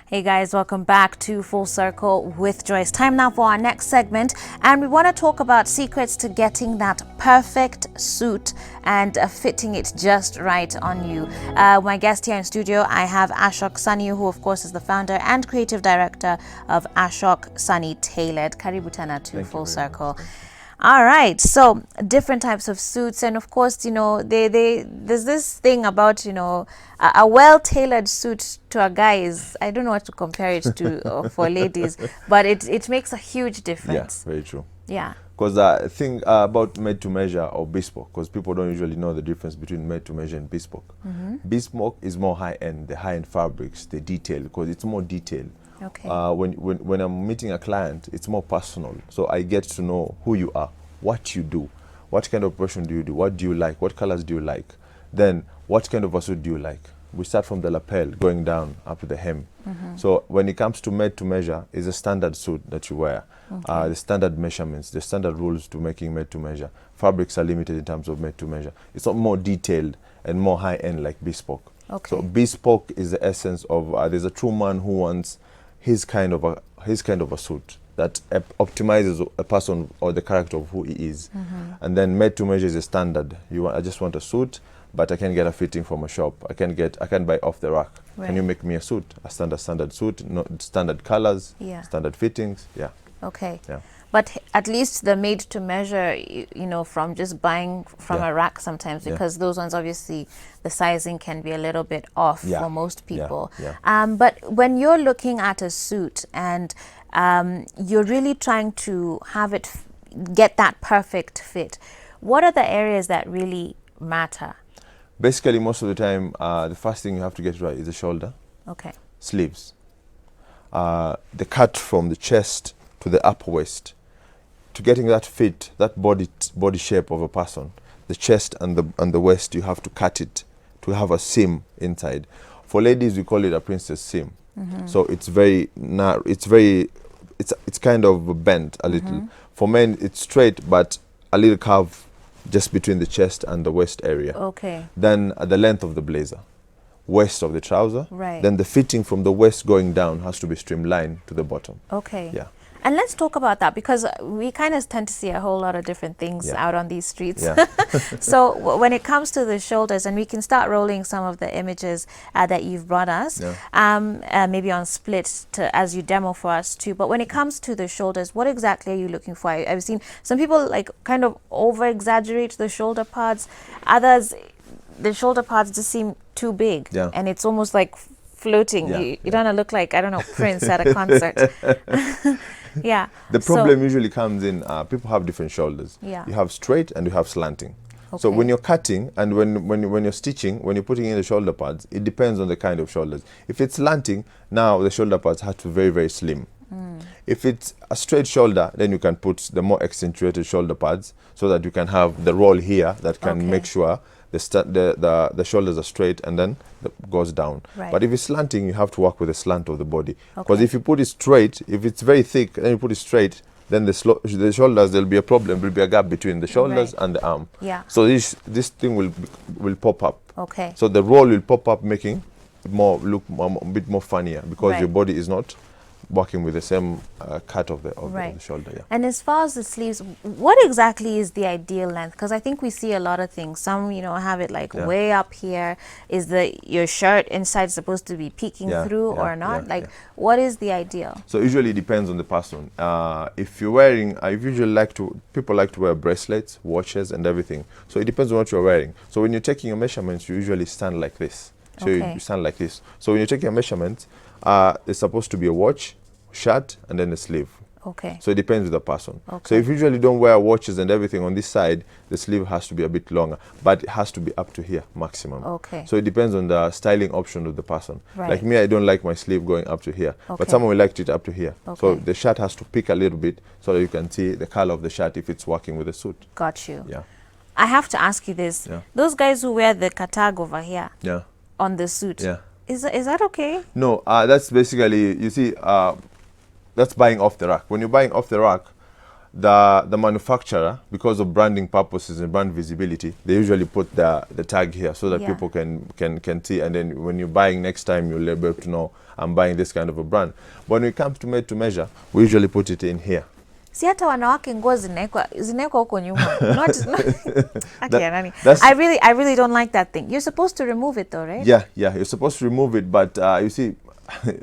Hey guys, welcome back to Full Circle with Joyce. Time now for our next segment, and we want to talk about secrets to getting that perfect suit and fitting it just right on you. My guest here in studio, I have Ashok Sunny, who of course is the founder and creative director of Ashok Sunny Tailored. Karibu tena to Full Circle. All right, so different types of suits, and of course, you know, there's this thing about, you know, a well-tailored suit to a guy is, I don't know what to compare it to for ladies, but it makes a huge difference. Yeah, very true. Yeah. Because I think about made to measure or bespoke, because people don't usually know the difference between made to measure and bespoke. Bespoke is more high-end, the high-end fabrics, the detail, because it's more detailed. Okay. When I'm meeting a client, it's more personal. So I get to know who you are, what you do, what kind of profession do you do, what do you like, what colors do you like, then what kind of a suit do you like. We start from the lapel going down up to the hem. So when it comes to made to measure, it's a standard suit that you wear. The standard measurements, the standard rules to making made to measure. Fabrics are limited in terms of made to measure. It's not more detailed and more high end like bespoke. Okay. So bespoke is the essence of there's a true man who wants his kind of a suit that optimizes a person or the character of who he is. And then made to measure is a standard. I just want a suit, but I can get a fitting from a shop. I can buy off the rack. Right. Can you make me a suit, a standard suit, standard colors, Yeah. standard fittings? Yeah. Okay. Yeah. But at least the made to measure, you know, from just buying from a rack sometimes, because those ones, obviously, the sizing can be a little bit off for most people. But when you're looking at a suit and you're really trying to have it get that perfect fit, what are the areas that really matter? Basically, most of the time, the first thing you have to get right is the shoulder, Okay. sleeves, the cut from the chest to the upper waist. To getting that fit, that body shape of a person, the chest and the waist, you have to cut it to have a seam inside. For ladies, we call it a princess seam. So it's very narrow. It's kind of bent a little. For men, it's straight but a little curve just between the chest and the waist area. Okay. Then the length of the blazer, waist of the trouser. Right. Then the fitting from the waist going down has to be streamlined to the bottom. Okay. Yeah. And let's talk about that, because we kind of tend to see a whole lot of different things out on these streets. Yeah. So when it comes to the shoulders, and we can start rolling some of the images that you've brought us, maybe on split as you demo for us too. But when it comes to the shoulders, what exactly are you looking for? I've seen some people like kind of over exaggerate the shoulder pads. Others, the shoulder pads just seem too big, and it's almost like floating. You don't look like, I don't know, Prince at a concert. Yeah. The problem usually comes in, people have different shoulders. Yeah. You have straight and you have slanting. Okay. So when you're cutting and when you're stitching, when you're putting in the shoulder pads, it depends on the kind of shoulders. If it's slanting, now the shoulder pads have to be very, very slim. If it's a straight shoulder, then you can put the more accentuated shoulder pads so that you can have the roll here that can make sure the shoulders are straight and then it goes down. Right. But if it's slanting, you have to work with the slant of the body. Because if you put it straight, if it's very thick, then you put it straight, then the shoulders, there'll be a problem. There'll be a gap between the shoulders and the arm. Yeah. So this thing will pop up. Okay. So the roll will pop up, making it look a bit more funnier, because your body is not working with the same cut of the shoulder. Yeah. And as far as the sleeves, what exactly is the ideal length? Because I think we see a lot of things. Some, you know, have it like way up here. Is your shirt inside supposed to be peeking through or not? What is the ideal? So usually it depends on the person. If you're wearing, people like to wear bracelets, watches, and everything. So it depends on what you're wearing. So when you're taking your measurements, you usually stand like this. So you stand like this. So when you're taking your measurements, it's supposed to be a watch, shirt, and then a sleeve. Okay. So it depends on the person. Okay. So if you usually don't wear watches and everything on this side, the sleeve has to be a bit longer, but it has to be up to here maximum. Okay. So it depends on the styling option of the person. Right. Like me, I don't like my sleeve going up to here, but someone will like it up to here. So the shirt has to pick a little bit so that you can see the color of the shirt if it's working with the suit. Got you. Yeah. I have to ask you this. Those guys who wear the katag over here on the suit, is that okay? No, that's basically, you see, that's buying off the rack. When you're buying off the rack, the manufacturer, because of branding purposes and brand visibility, they usually put the tag here so that people can see, and then when you're buying next time, you'll be able to know I'm buying this kind of a brand. But when it comes to made to measure, we usually put it in here. Si hata wanawake nguo zinawekwa huko nyuma. I really don't like that thing. You're supposed to remove it though, right? Yeah, you're supposed to remove it, but you see,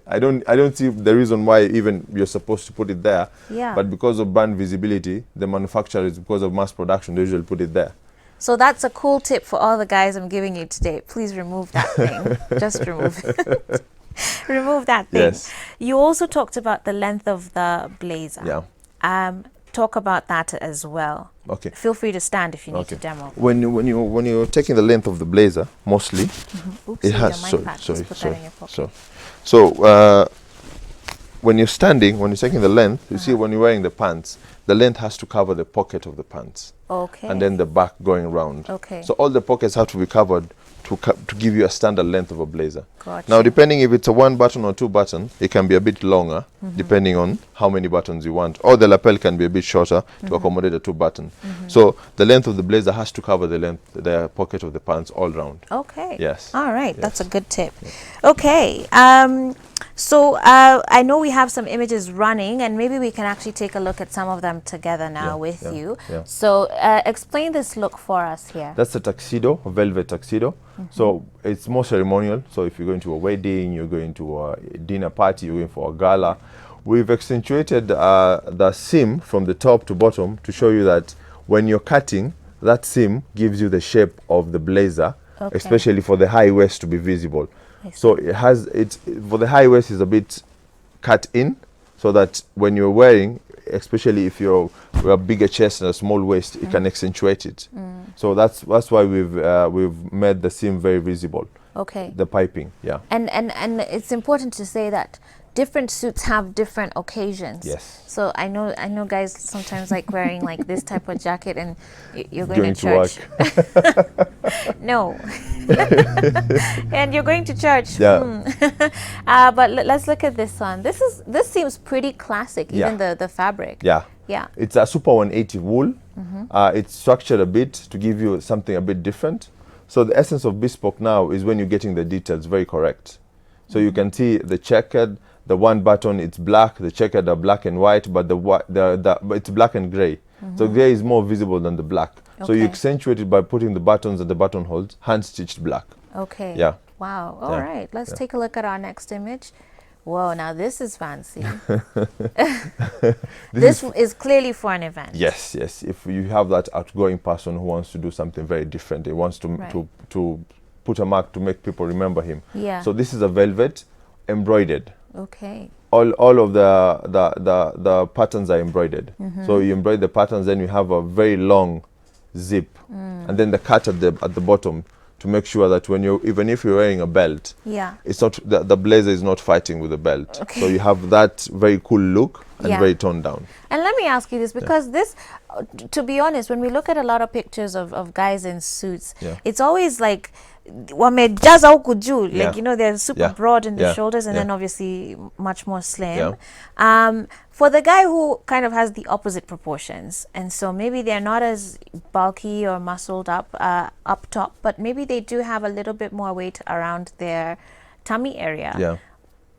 I don't see the reason why even you're supposed to put it there. Yeah. But because of brand visibility, the manufacturers, because of mass production, they usually put it there. So that's a cool tip for all the guys I'm giving you today. Please remove that thing. Just remove it. Remove that thing. Yes. You also talked about the length of the blazer. Yeah. Talk about that as well. Okay. Feel free to stand if you need to demo. When you're taking the length of the blazer, mostly, Oops, it has. Sorry. So when you're standing, when you're taking the length, you see when you're wearing the pants, the length has to cover the pocket of the pants. Okay. And then the back going round. Okay. So all the pockets have to be covered to give you a standard length of a blazer. Gotcha. Now, depending if it's a 1 button or 2 button, it can be a bit longer, depending on how many buttons you want. Or the lapel can be a bit shorter to accommodate a 2 button. So the length of the blazer has to cover the pocket of the pants all round. Okay. Yes. All right. Yes. That's a good tip. Okay. So I know we have some images running, and maybe we can actually take a look at some of them together now with you. Yeah. So explain this look for us here. That's a tuxedo, a velvet tuxedo. So it's more ceremonial. So if you're going to a wedding, you're going to a dinner party, you're going for a gala. We've accentuated the seam from the top to bottom to show you that when you're cutting, that seam gives you the shape of the blazer, especially for the high waist to be visible. So for the high waist is a bit cut in, so that when you're wearing, especially if you have a bigger chest and a small waist, it can accentuate it. So that's why we've made the seam very visible. Okay. The piping, yeah. And it's important to say that different suits have different occasions. Yes. So I know guys sometimes like wearing like this type of jacket, and you're going to church. No. And you're going to church. Yeah. But let's look at this one. This seems pretty classic, even the fabric. Yeah. Yeah. It's a Super 180 wool. It's structured a bit to give you something a bit different. So the essence of bespoke now is when you're getting the details very correct. So you can see the checkered, the 1 button, it's black, the checkered are black and white, but but it's black and gray. So gray is more visible than the black. So you accentuate it by putting the buttons and the buttonholes hand-stitched black. Okay. Yeah. Wow. All right. Let's take a look at our next image. Whoa, now this is fancy. This is clearly for an event. Yes. If you have that outgoing person who wants to do something very different, he wants to put a mark to make people remember him. Yeah. So this is a velvet embroidered. Okay. All of the patterns are embroidered. So you embroider the patterns, then you have a very long zip, and then the cut at the bottom to make sure that even if you're wearing a belt, it's not the blazer is not fighting with the belt. Okay. So you have that very cool look and very toned down. And let me ask you this, because this, to be honest, when we look at a lot of pictures of guys in suits, it's always like wamejaza huku juu, like they're super broad in the shoulders, and then obviously much more slim. For the guy who kind of has the opposite proportions, and so maybe they're not as bulky or muscled up top, but maybe they do have a little bit more weight around their tummy area.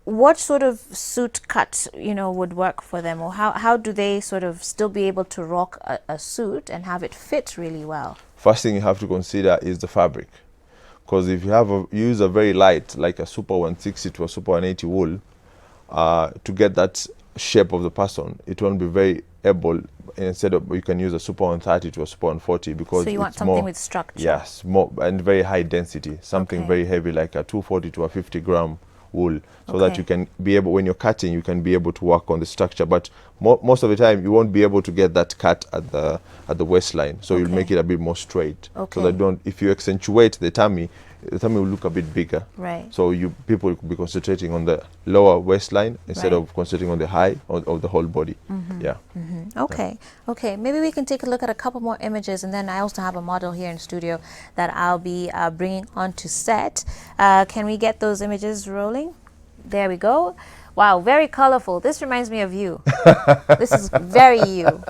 What sort of suit cut would work for them, or how do they sort of still be able to rock a suit and have it fit really well? First thing you have to consider is the fabric. Because if you use a very light, like a Super 160 to a Super 180 wool, to get that shape of the person, it won't be very able. Instead of, you can use a Super 130 to a Super 140, because so you want something with structure. Yes, more and very high density, something very heavy, like a 240 to a 50 gram wool, so that you can be able, when you're cutting, you can be able to work on the structure. But most of the time, you won't be able to get that cut at the waistline. So you'll make it a bit more straight. So that if you accentuate the tummy will look a bit bigger. Right. So people will be concentrating on the lower waistline instead of concentrating on the high of the whole body. Yeah. Okay. Okay. Maybe we can take a look at a couple more images, and then I also have a model here in studio that I'll be bringing onto set. Can we get those images rolling? There we go. Wow, very colorful. This reminds me of you. This is very you.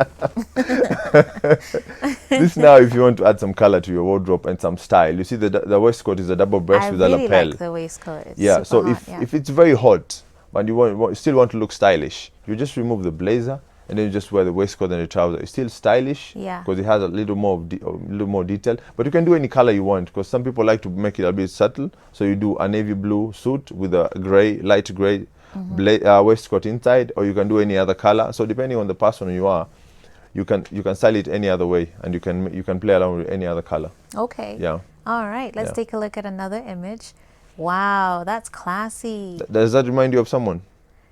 This now, if you want to add some color to your wardrobe and some style, you see the waistcoat is a double breast with a lapel. I really like the waistcoat. It's Yeah, so super hot, if it's very hot, but you still want to look stylish, you just remove the blazer and then you just wear the waistcoat and the trouser. It's still stylish because it has a little more detail. But you can do any color you want because some people like to make it a bit subtle. So you do a navy blue suit with a light gray waistcoat inside, or you can do any other color. So depending on the person you are, you can style it any other way, and you can play around with any other color. Okay. Yeah. All right. Let's take a look at another image. Wow, that's classy. Does that remind you of someone?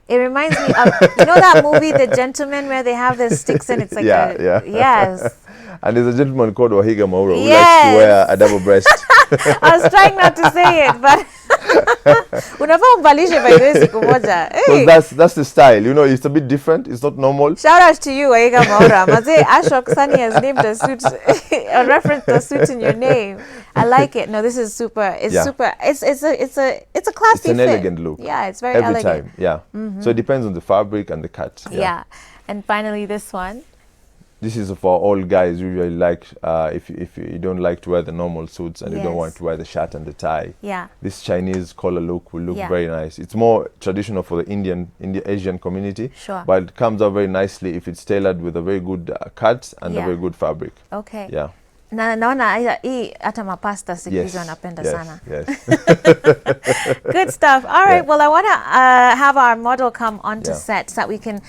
It reminds me of, you know that movie, The Gentleman, where they have the sticks and it's like yes. And there's a gentleman called Waihiga Mwaura who likes to wear a double breast. I was trying not to say it, but unafaa umbalishe by the way siku moja. Because that's the style. You know, it's a bit different. It's not normal. Shout out to you, Waihiga Mwaura. Maze Ashok Sani has named a suit, a reference to a suit in your name. I like it. No, this is super. It's super. It's a classy It's an fit. elegant look. Yeah, it's very every elegant. time. Yeah. So it depends on the fabric and the cut. Yeah. And finally, this one. This is for all guys usually like if you don't like to wear the normal suits and you don't want to wear the shirt and the tie. Yeah. This Chinese collar look will look very nice. It's more traditional for the Asian community. Sure. But it comes out very nicely if it's tailored with a very good cut and a very good fabric. Okay. Yeah. Na naona hii hata mapasta siku hizi wanapenda sana. Yes. Good stuff. All right. Well, I want to have our model come onto set so that we can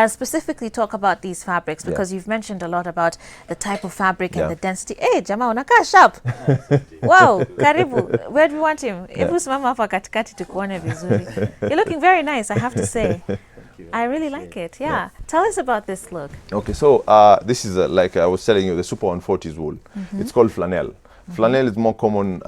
specifically talk about these fabrics because you've mentioned a lot about the type of fabric and the density. Hey, Jama, unakaa sharp. Wow, karibu. Where do we want him? Hebu simama hapa katikati tukuone vizuri. You're looking very nice, I have to say. I really like it. Yeah. Tell us about this look. Okay, so this is like I was telling you, the Super 140s wool. It's called flannel. Flannel is more common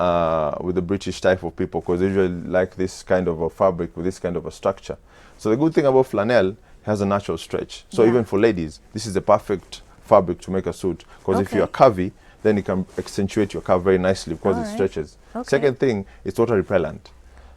with the British type of people because they usually like this kind of a fabric with this kind of a structure. So the good thing about flannel, it has a natural stretch. So even for ladies, this is the perfect fabric to make a suit because if you're curvy, then you can accentuate your curve very nicely because it stretches. Second thing, it's water repellent.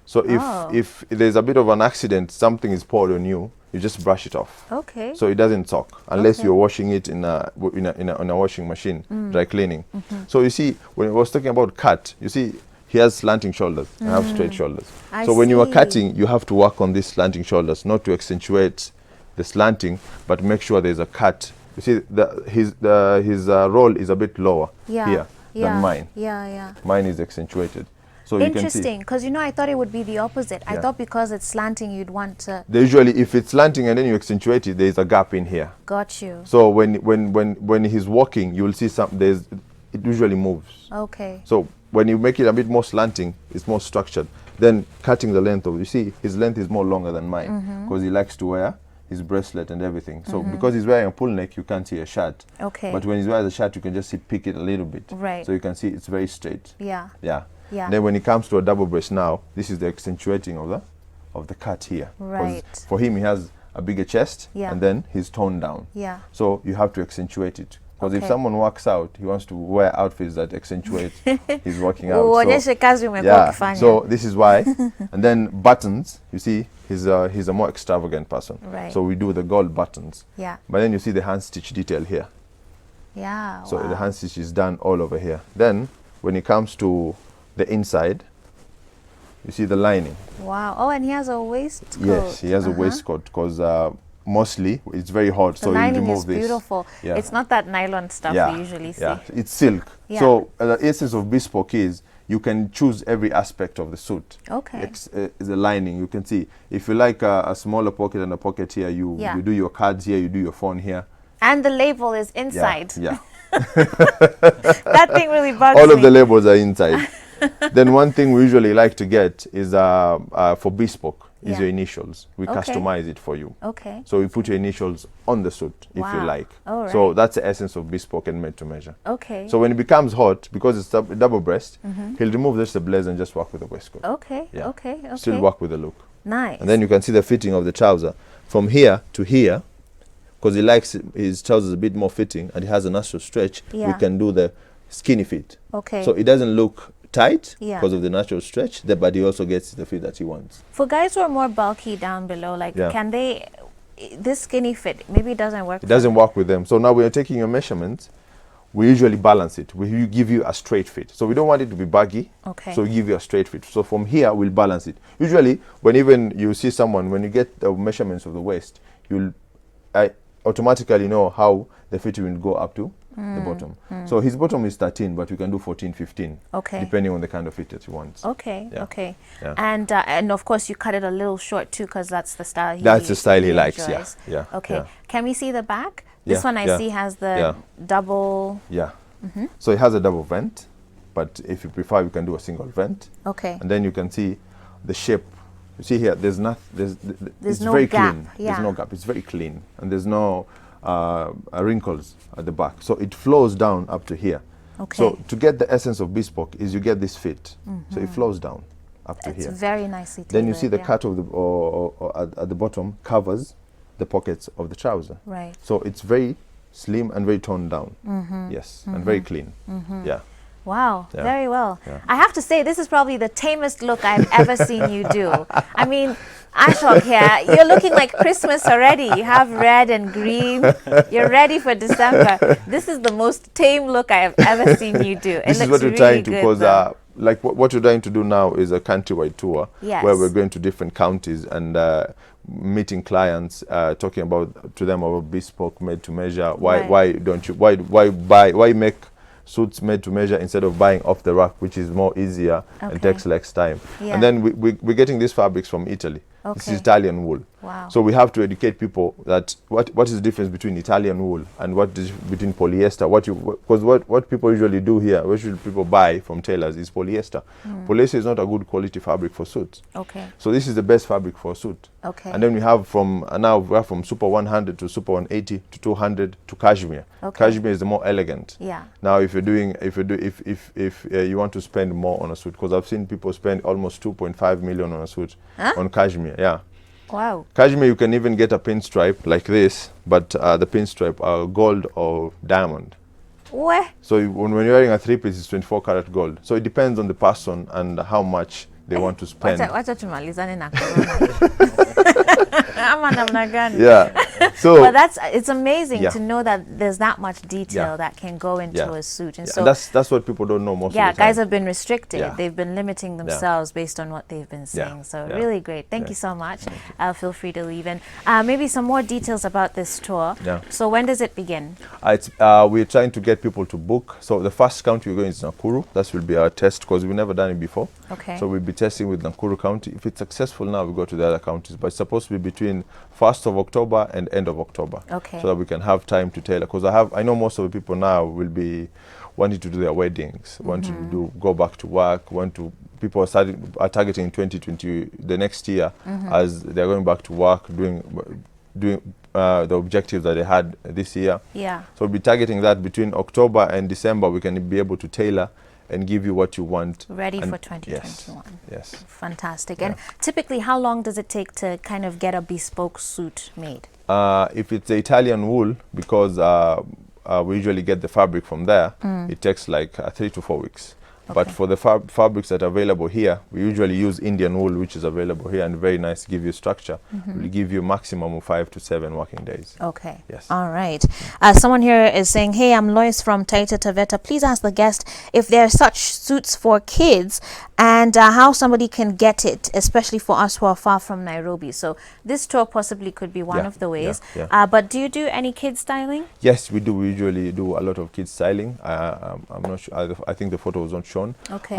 So if there's a bit of an accident, something is poured on you, you just brush it off. Okay. So it doesn't soak unless you're washing it in a washing machine, dry cleaning. So you see, when I was talking about cut, you see he has slanting shoulders. I have straight shoulders. So when you are cutting, you have to work on these slanting shoulders, not to accentuate the slanting, but make sure there's a cut. You see, his roll is a bit lower here than mine. Mine is accentuated. So interesting, because you know I thought it would be the opposite. I thought because it's slanting you'd want to. Usually, if it's slanting and then you accentuate it, there's a gap in here. Got you. So when he's walking, you will see it usually moves. Okay. So when you make it a bit more slanting, it's more structured. Then cutting the length of, you see, his length is more longer than mine because he likes to wear his bracelet and everything. So because he's wearing a pull neck, you can't see a shirt. Okay. But when he's wearing the shirt, you can just pick it a little bit. Right. So you can see it's very straight. Yeah. Yeah. Yeah. Then when it comes to a double breast now, this is the accentuating of the cut here. Right. For him, he has a bigger chest and then he's toned down. Yeah. So you have to accentuate it. Because if someone works out, he wants to wear outfits that accentuate his working out. So this is why. And then buttons, you see, he's a more extravagant person. Right. So we do the gold buttons. Yeah. But then you see the hand stitch detail here. Yeah. So the hand stitch is done all over here. Then when it comes to the inside, you see the lining. Wow. Oh, and he has a waistcoat. Yes, he has a waistcoat because mostly it's very hot, so you remove this. Beautiful. Yeah. It's not that nylon stuff we usually see. Yeah, it's silk. Yeah. So the essence of Bespoke is you can choose every aspect of the suit. Okay. The lining, you can see. If you like a smaller pocket and a pocket here, you do your cards here, you do your phone here. And the label is inside. Yeah. That thing really bugs me. All of the labels are inside. Then one thing we usually like to get is for Bespoke is your initials. We customize it for you. Okay. So we put your initials on the suit if you like. All right. So that's the essence of Bespoke and made to measure. Okay. So when it becomes hot, because it's double breast, he'll remove just the blazer and just work with the waistcoat. Okay. Yeah. Okay. Still work with the look. Nice. And then you can see the fitting of the trouser from here to here. Because he likes his trousers a bit more fitting and he has a natural stretch, we can do the skinny fit. Okay. So it doesn't look tight Yeah. because of the natural stretch, but he also gets the fit that he wants. For guys who are more bulky down below, like, Yeah. can they, this skinny fit, maybe it doesn't work It for doesn't them. work with them. So now we are taking your measurements. We usually balance it. We give you a straight fit. So we don't want it to be baggy. Okay. So we give you a straight fit. So from here, we'll balance it. Usually, when even you see someone, when you get the measurements of the waist, you'll automatically know how the fit will go up to the bottom. So his bottom is 13, but we can do 14, 15. Okay. Depending on the kind of fit that he wants. Okay, Yeah. okay. Yeah. And of course you cut it a little short too, because that's the style That's the style he likes, enjoys. yeah. Okay. Yeah. Can we see the back? This Yeah, one I yeah, see has the yeah. double. Yeah. So it has a double vent, but if you prefer, you can do a single vent. Okay. And then you can see the shape. You see here, there's it's no very gap, clean. yeah. There's no gap. It's very clean, and there's no wrinkles at the back. So it flows down up to here. Okay. So to get the essence of bespoke is you get this fit. So it flows down up to It's here. very nicely tailored. Then you see the yeah. cut of the or at the bottom covers the pockets of the trouser. Right. So it's very slim and very toned down. Yes, and very clean. Yeah. Wow, Yeah. very well. Yeah. I have to say, this is probably the tamest look I've ever seen you do. I mean, Ashok here, you're looking like Christmas already. You have red and green. You're ready for December. This is the most tame look I have ever seen you do. It This is looks what we're really trying to, good, because though. like what we're trying to do now is a countrywide tour, Yes. where we're going to different counties and meeting clients, talking about to them about bespoke, made to measure. Why don't you why make suits made to measure instead of buying off the rack, which is more easier and Okay. takes less time. Yeah. And then we're getting these fabrics from Italy. This Okay. is Italian wool. Wow. So we have to educate people that what is the difference between Italian wool and what is between polyester. Because what people usually do here, what should people buy from tailors is polyester. Polyester is not a good quality fabric for suits. Okay. So this is the best fabric for a suit. Okay. And then we have from Super 100 to Super 180 to 200 to cashmere. Okay. Cashmere is the more elegant. Yeah. Now, if you want to spend more on a suit, because I've seen people spend almost 2.5 million on a suit on cashmere. Yeah. Wow. Cashmere, you can even get a pinstripe like this, but the pinstripe are gold or diamond. Where? So when you're wearing a 3-piece, it's 24 karat gold. So it depends on the person and how much they want to spend. Wacha tumalizane na corona. Ama namna gani? Yeah. So But it's amazing Yeah. to know that there's that much detail Yeah. that can go into Yeah. a suit. And yeah, so and that's what people don't know most yeah, of the time. guys have been restricted. Yeah. They've been limiting themselves based on what they've been saying. Yeah. So Yeah. really great. Thank you so much. Feel free to leave in. Maybe some more details about this tour. Yeah. So when does it begin? We're trying to get people to book. So the first county we're going is Nakuru. That will be our test, because we've never done it before. Okay. So we'll be testing with Nakuru County. If it's successful now, we go to the other counties. But it's supposed to be between 1st of October and end of October. Okay. So that we can have time to tailor. Because I know most of the people now will be wanting to do their weddings, want to go back to work, people are targeting 2020, the next year, as they're going back to work, doing the objectives that they had this year. Yeah. So we'll be targeting that between October and December. We can be able to tailor and give you what you want. Ready And for 2021. Yes. Fantastic. Yeah. And typically, how long does it take to kind of get a bespoke suit made? If it's the Italian wool, because we usually get the fabric from there, it takes like 3 to 4 weeks. But Okay. for the fabrics that are available here, we usually use Indian wool, which is available here and very nice, give you structure. Will give you maximum of 5 to 7 working days. Okay. Yes. All right. Someone here is saying, hey, I'm Lois from Taita Taveta. Please ask the guest if there are such suits for kids and how somebody can get it, especially for us who are far from Nairobi. So this tour possibly could be one Yeah, of the ways. yeah. But do you do any kids styling? Yes, we do. We usually do a lot of kids styling. I'm not sure. I think the photo was not shown. Okay.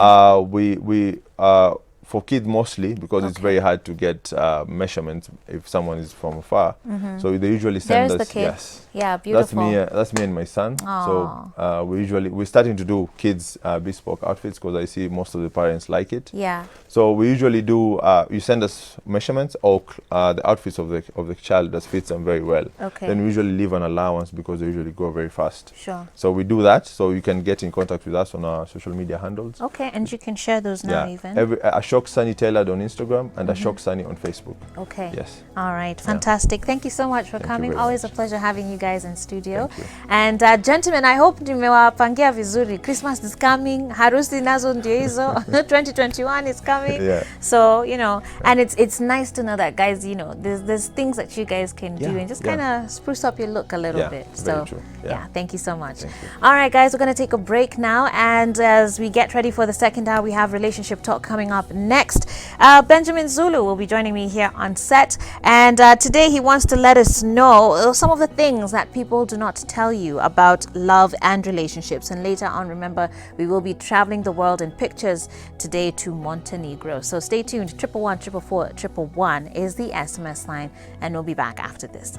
For kids mostly, because it's very hard to get measurements if someone is from afar. So they usually send There's us. the kid. Yes. Yeah, beautiful. That's me and my son. So we're starting to do kids bespoke outfits, because I see most of the parents like it. Yeah. So we usually do. You send us measurements or the outfits of the child that fits them very well. Okay. Then we usually leave an allowance, because they usually go very fast. Sure. So we do that. So you can get in contact with us on our social media handles. Okay, and you can share those now even. Ashok Ashok Sunny Tailored on Instagram and Ashok Sunny on Facebook. Okay. Yes. All right. Fantastic. Thank you so much for coming. Always much. a pleasure having you guys in studio. Thank you. And gentlemen, I hope nimewapangia vizuri. Christmas is coming. Harusi nazo ndio hizo. 2021 is coming. Yeah. So, you know, and it's nice to know that, guys, you know, there's things that you guys can do and just kind of spruce up your look a little bit. So, yeah, thank you so much. All right, guys, we're going to take a break now. And as we get ready for the second hour, we have relationship talk coming up next. Benjamin Zulu will be joining me here on set. And today he wants to let us know some of the things that people do not tell you about love and relationships. And later on, remember, we will be traveling the world in pictures today to Montenegro. So stay tuned. 111 444 111 is the SMS line, and we'll be back after this.